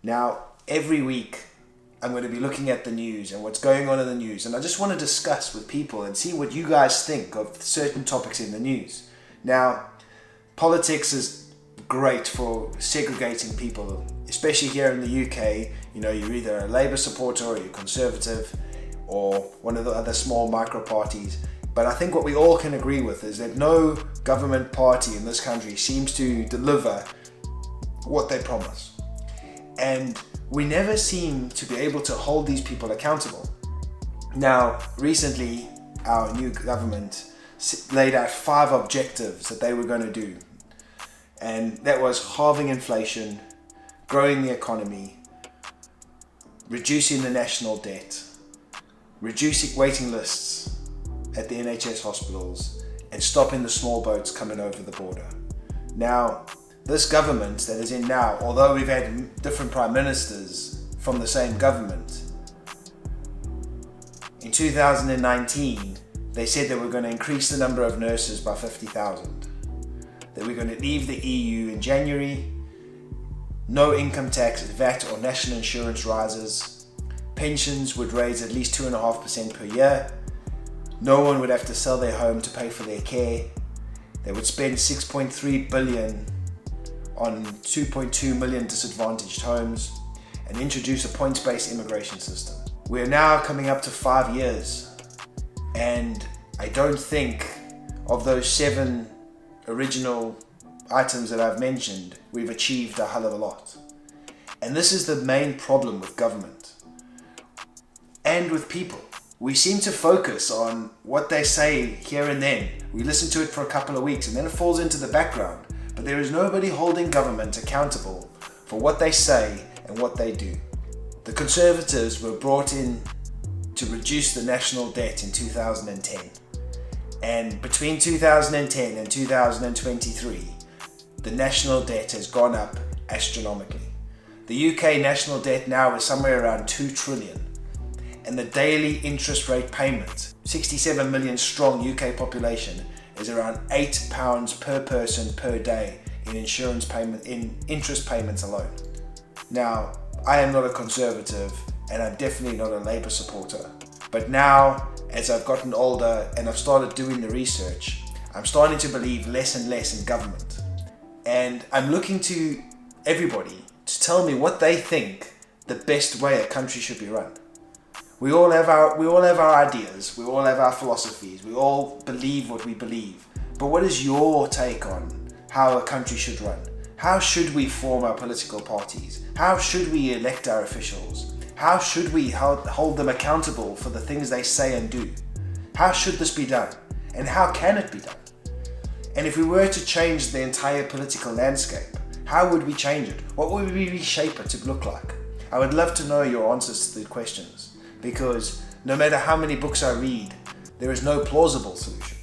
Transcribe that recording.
Now, every week I'm going to be looking at the news and what's going on in the news, and I just want to discuss with people and see what you guys think of certain topics in the news. Now, politics is great for segregating people, especially here in the UK. You know, you're either a Labour supporter or you're Conservative or one of the other small micro parties. But I think what we all can agree with is that no government party in this country seems to deliver what they promise. And we never seem to be able to hold these people accountable. Now, recently, our new government laid out 5 objectives that they were going to do. And that was halving inflation, growing the economy, reducing the national debt, reducing waiting lists at the NHS hospitals, and stopping the small boats coming over the border. Now, this government that is in now, although we've had different prime ministers from the same government, in 2019, they said they were going to increase the number of nurses by 50,000. That we're going to leave the EU in January, no income tax, VAT or national insurance rises, pensions would raise at least 2.5% per year, no one would have to sell their home to pay for their care, they would spend 6.3 billion on 2.2 million disadvantaged homes, and introduce a points-based immigration system. We're now coming up to 5 years, and I don't think of those 7 original items that I've mentioned, we've achieved a hell of a lot. And this is the main problem with government and with people. We seem to focus on what they say here and then. We listen to it for a couple of weeks and then it falls into the background. But there is nobody holding government accountable for what they say and what they do. The Conservatives were brought in to reduce the national debt in 2010. And between 2010 and 2023, the national debt has gone up astronomically. The UK national debt now is somewhere around 2 trillion. And the daily interest rate payment, 67 million strong UK population, is around £8 per person per day in interest payments alone. Now, I am not a Conservative and I'm definitely not a Labour supporter. But now, as I've gotten older and I've started doing the research, I'm starting to believe less and less in government. And I'm looking to everybody to tell me what they think the best way a country should be run. We all have our ideas, we all have our philosophies, we all believe what we believe. But what is your take on how a country should run? How should we form our political parties? How should we elect our officials? How should we hold them accountable for the things they say and do? How should this be done? And how can it be done? And if we were to change the entire political landscape, how would we change it? What would we reshape it to look like? I would love to know your answers to the questions, because no matter how many books I read, there is no plausible solution.